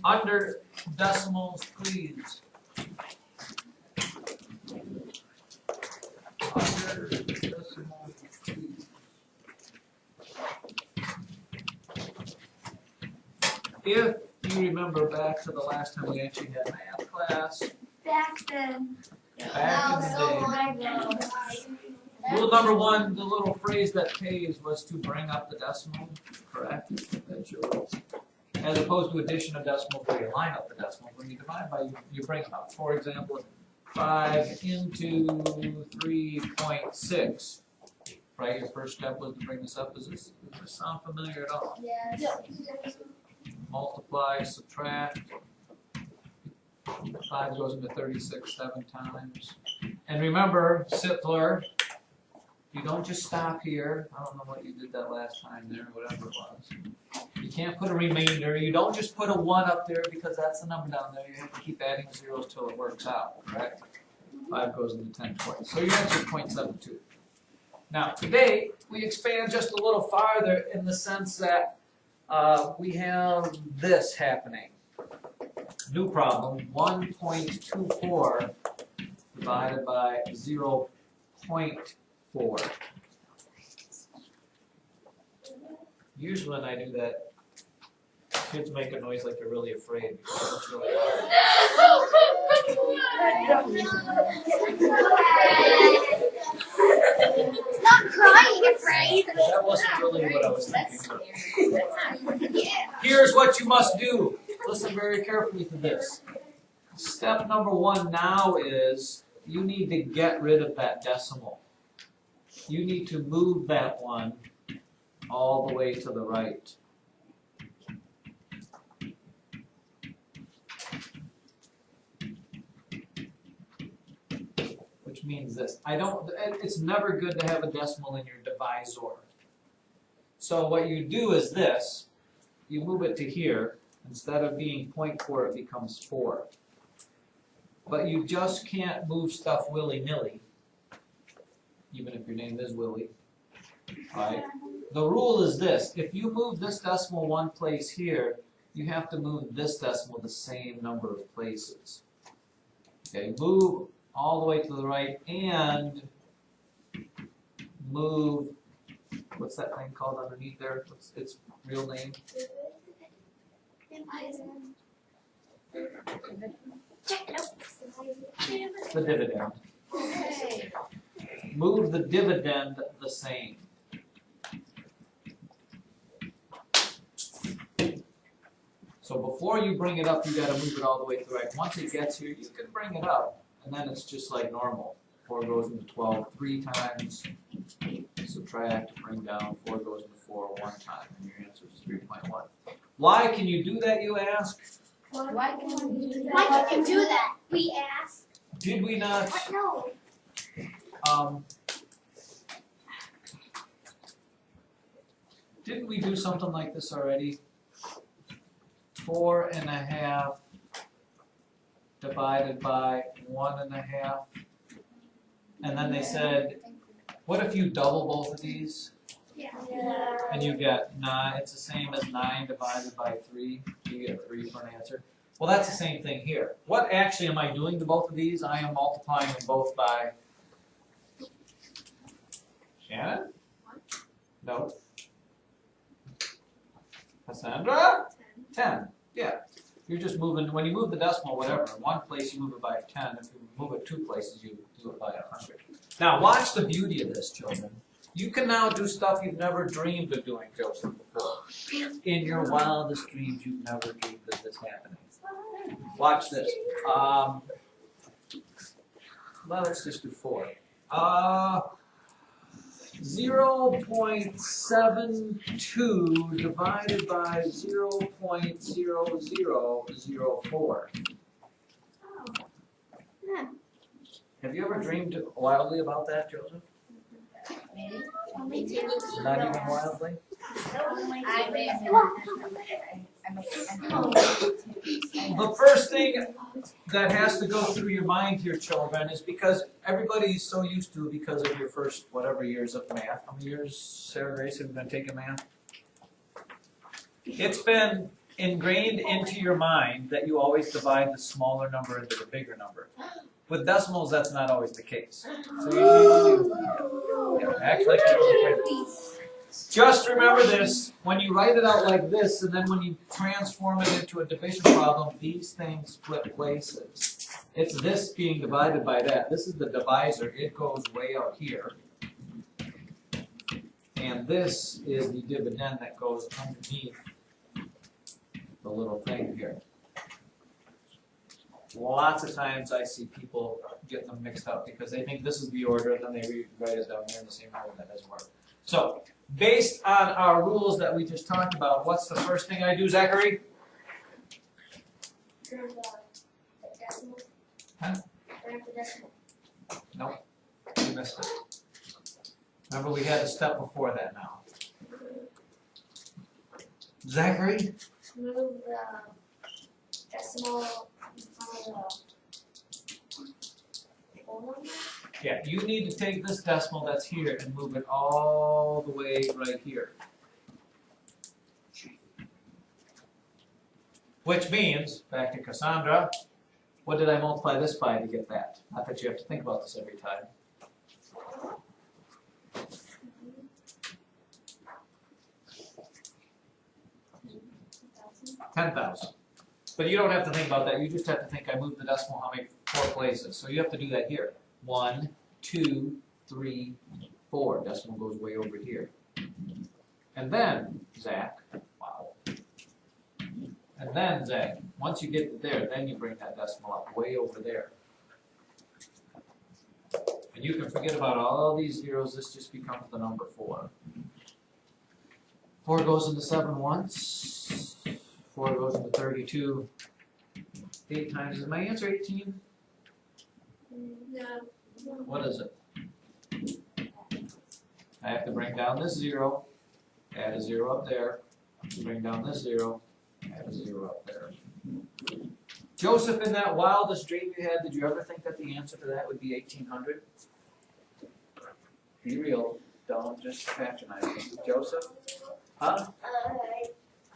Under decimals, please. Under decimals, please. If you remember back to the last time we actually had math class, Back then. back in the day, rule number one, the little phrase that pays was to bring up the decimal, correct? That's your rules. As opposed to addition of decimals where you line up the decimals. When you divide by, you bring them up. For example, 5 into 3.6. Right, your first step was to bring this up. Does this sound familiar at all? Yes. Multiply, subtract. 5 goes into 36 7 times. And remember, Sittler, you don't just stop here. I don't know what you did that last time there, whatever it was. You can't put a remainder. You don't just put a 1 up there because that's the number down there. You have to keep adding zeros till it works out, correct? 5 goes into 10 twice. So your answer is 0.72. Now, today, we expand just a little farther in the sense that we have this happening. New problem, 1.24 divided by 0.4. Usually when I do that, kids make a noise like they're really afraid because it's really hard. Not crying afraid. That wasn't really what I was thinking. Here's what you must do. Listen very carefully to this. Step number 1 now is you need to get rid of that decimal. You need to move that 1 all the way to the right. Which means this. It's never good to have a decimal in your divisor. So what you do is this. You move it to here. Instead of being 0.4, it becomes 4. But you just can't move stuff willy-nilly, even if your name is Willie. Right? The rule is this. If you move this decimal one place here, you have to move this decimal the same number of places. Okay, move all the way to the right and move, what's that thing called underneath there? What's its real name? The dividend. Move the dividend the same. So before you bring it up, you got to move it all the way to the right. Once it gets here, you can bring it up, and then it's just like normal. 4 goes into 12 3 times. Subtract, bring down. 4 goes into 4 1 time, and your answer is 3.1. Why can you do that, you ask? Why can you do that? We asked. Did we not? No. Didn't we do something like this already? 4.5 divided by 1.5. And then they said, what if you double both of these? Yeah. And you get 9, it's the same as 9 divided by 3. You get 3 for an answer. Well, that's the same thing here. What actually am I doing to both of these? I am multiplying them both by... Shannon? No. Cassandra? 10. Yeah. You're just moving, when you move the decimal, whatever, in one place you move it by 10. If you move it 2 places, you do it by 100. Now, watch the beauty of this, children. You can now do stuff you've never dreamed of doing, Joseph, before. In your wildest dreams, you've never dreamed of this happening. Watch this. Well, let's just do 4. 0.72 divided by 0.0004. Have you ever dreamed wildly about that, Joseph? Not even wildly? The first thing that has to go through your mind here, children, is because everybody's so used to, because of your first whatever years of math. How many years, Sarah Grace, have you been taking math? It's been ingrained into your mind that you always divide the smaller number into the bigger number. With decimals, that's not always the case. So you act like you don't care. Just remember this, when you write it out like this, and then when you transform it into a division problem, these things flip places. It's this being divided by that. This is the divisor. It goes way out here. And this is the dividend that goes underneath the little thing here. Lots of times I see people get them mixed up because they think this is the order, and then they write it down here in the same order. That doesn't work. So, based on our rules that we just talked about, what's the first thing I do, Zachary? Turn the decimal. Huh? Turn the decimal. Nope, you missed it. Remember, we had a step before that now. Zachary? Move the decimal in front of the whole number. Yeah, you need to take this decimal that's here and move it all the way right here. Which means, back to Cassandra, what did I multiply this by to get that? Not that you have to think about this every time. 10,000. But you don't have to think about that. You just have to think I moved the decimal how many 4 places. So you have to do that here. 1, 2, 3, 4. Decimal goes way over here. And then, Zach, wow. And then, Zach, once you get to there, then you bring that decimal up way over there. And you can forget about all these zeros. This just becomes the number 4. 4 goes into 7 once. 4 goes into 32. 8 times, is my answer 18? No. What is it? I have to bring down this 0, add a 0 up there, bring down this 0, add a 0 up there. Joseph, in that wildest dream you had, did you ever think that the answer to that would be 1800? Be real, don't just patronize me. Joseph? Huh?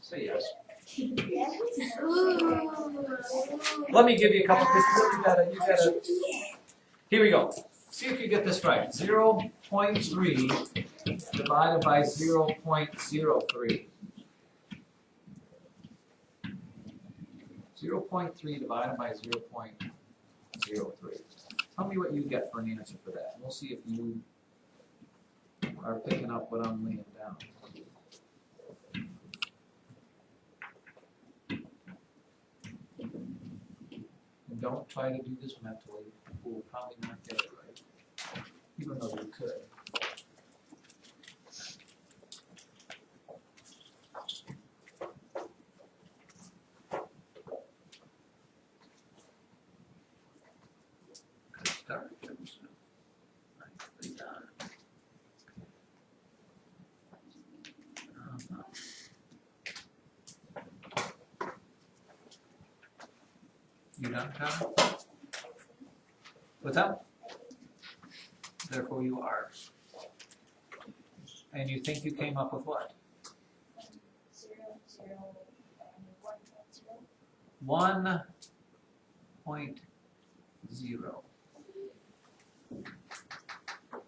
Say yes. Let me give you a couple pieces. You gotta. Here we go. See if you get this right. 0.3 divided by 0.03. 0.3 divided by 0.03. Tell me what you get for an answer for that. We'll see if you are picking up what I'm laying down. And don't try to do this mentally. You will probably not get it right, even though you could. Good start, Joseph. Nicely done. You done, Kyle? What's up? Therefore you are. And you think you came up with what? 1.0.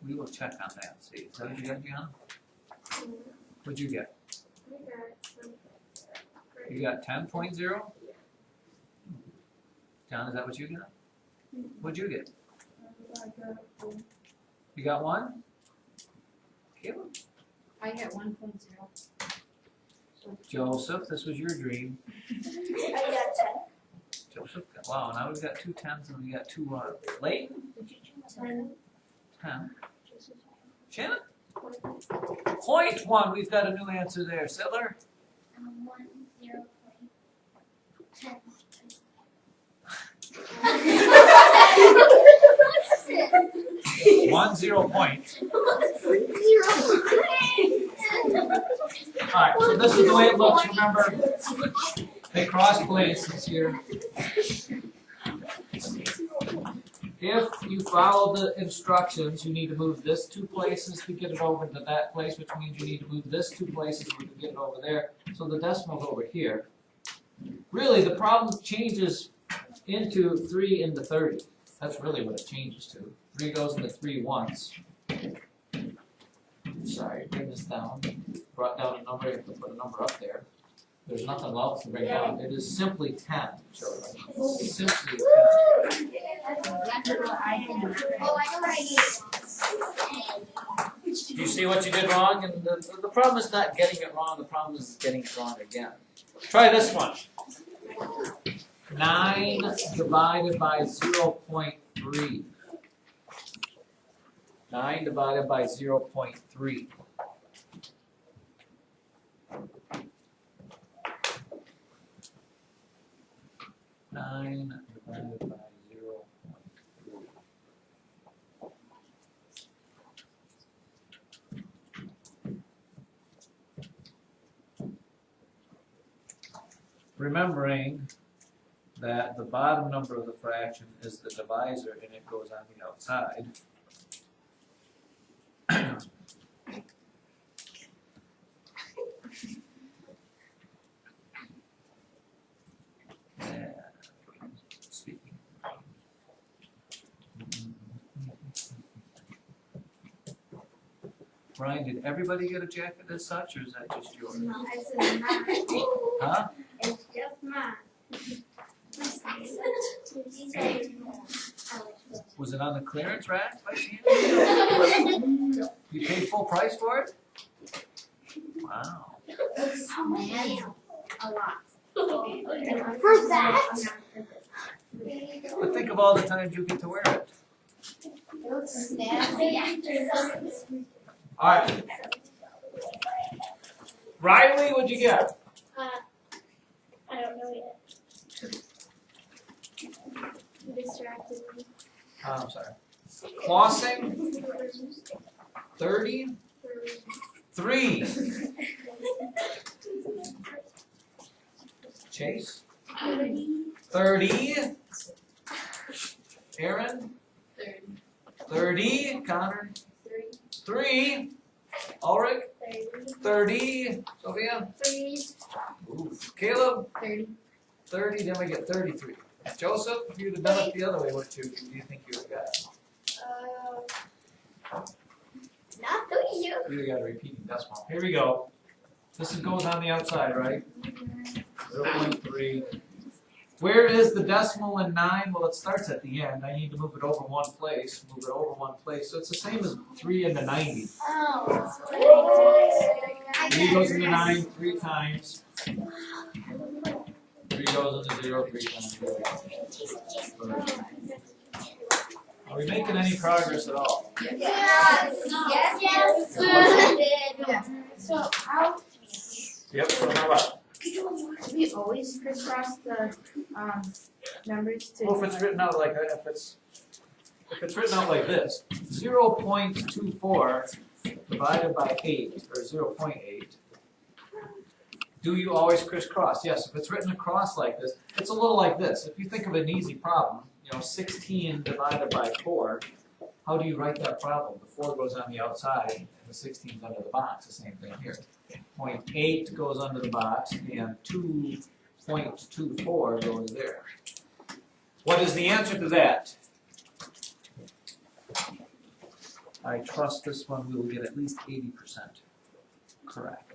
We will check on that. See, is that what you got, John? What'd you get? You got 10.0? John, is that what you got? What'd you get? You got 1? Caleb? I got 1.0. Joseph, this was your dream. I got 10. Joseph, wow, now we've got 2 10s and we got 2 Layton? 10. Shannon? 0.1, we've got a new answer there. Sittler? 10. 1 0 point. Alright, so this is the way it looks. Remember, they cross places here. If you follow the instructions, you need to move this 2 places to get it over to that place, which means you need to move this 2 places to get it over there. So the decimal's over here. Really, the problem changes into 3 into 30. That's really what it changes to. 3 goes into 3 once. Sorry, bring this down. Brought down a number, you have to put a number up there. There's nothing else to bring down. It is simply 10, children. It's simply 10. Oh, I know what I did. You see what you did wrong? And the problem is not getting it wrong, the problem is getting it wrong again. Try this one. 9 divided by 0.3. 9 divided by 0.3. 9 divided by 0.3. Remembering that the bottom number of the fraction is the divisor and it goes on the outside. Speaking. Brian, did everybody get a jacket as such, or is that just yours? No, it's mine. Huh? It's just mine. Was it on the clearance rack by chance? You paid full price for it? Wow. A lot. For that? But think of all the times you get to wear it. Alright. Riley, what'd you get? I don't know yet. You distracted me. I'm sorry. Flossing, 30? 3. Chase? 30. Aaron? 30. Connor? 3. Ulrich? 30. Sophia? 3. Ooh. Caleb? 30. 30. Then we get 33. Joseph, if you'd have done it the other way, what do you think you would have got? Not 30. You would have got a repeating decimal. Here we go. This goes on the outside, right? 0.3. Where is the decimal in 9? Well, it starts at the end. I need to move it over one place. Move it over one place. So it's the same as 3 into 90. Oh, that's what 3 goes into 9 3 times. 3 goes into 0 3 times. Are we making any progress at all? Yes. So how? Yep, so now what? We always crisscross the numbers to. Well, if it's written out like that, if it's written out like this, 0.24 divided by 8, or 0.8, do you always crisscross? Yes, if it's written across like this, it's a little like this. If you think of an easy problem, 16 divided by 4, how do you write that problem? The 4 goes on the outside, and the 16 is under the box, the same thing here. 0.8 goes under the box, and 2.24 goes there. What is the answer to that? I trust this one we will get at least 80% correct.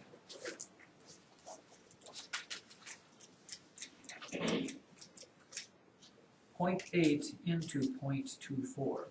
0.8 into 0.24.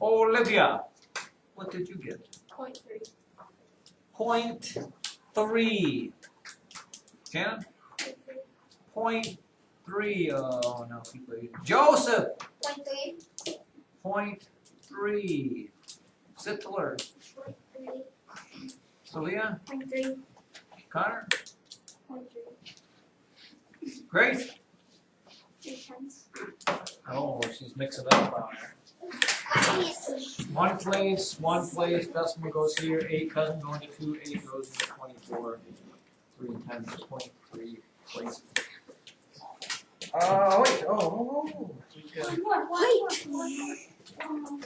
Olivia, what did you get? 0.3. 0.3. Ken? 0.3. Oh no, people. Joseph. 0.3. 0.3. Sittler. 0.3. Sylvia. 0.3. Connor. 0.3. Great. 3 tenths. Oh, she's mixing it up on there. One place, decimal goes here, 8 doesn't go into 2, 8 goes into 24. 3 tenths, 0.3 places. Wait, we got One more.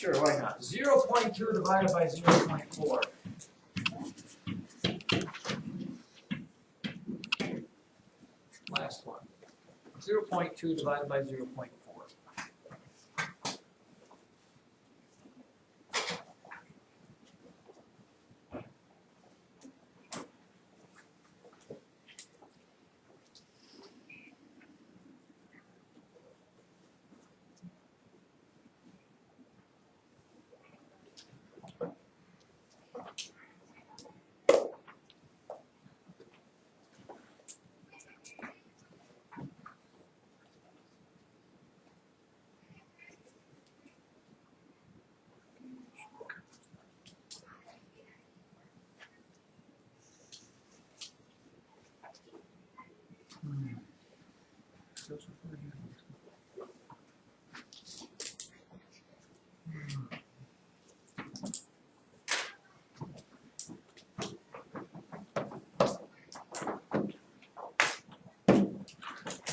sure, why not? 0.2 divided by 0.4. Last one. 0.2 divided by 0.4.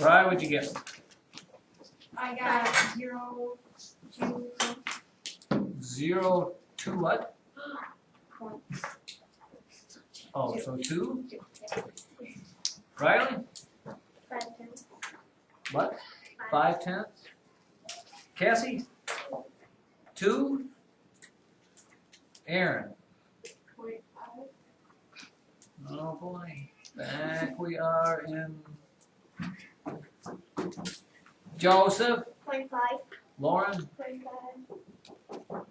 Brian, what'd you get? I got 0, 2, 0, 2 what? points. Oh, so 2? Riley? 5 tenths. What? 5 tenths? Cassie? 2? Aaron? 0.5. Oh boy. Back we are in Joseph? 0.5. Lauren? 0.5.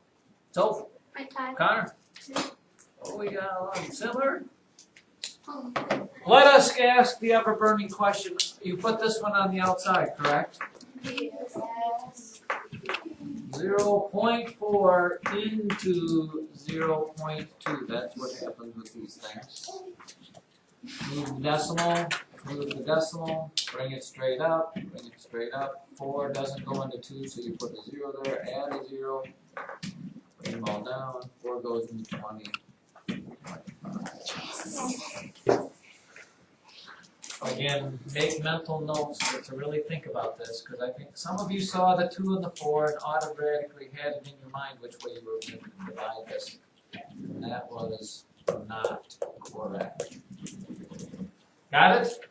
Soph? 0.5. Connor? Oh, we got a lot similar. Oh. Let us ask the ever burning question. You put this one on the outside, correct? Yes. 0.4 into 0.2. That's what happens with these things. Move the decimal, bring it straight up, 4 doesn't go into 2, so you put a 0 there, add a 0, bring them all down, 4 goes into 20. Again, make mental notes to really think about this, because I think some of you saw the 2 and the 4 and automatically had it in your mind which way you were going to divide this. And that was not correct. Got it?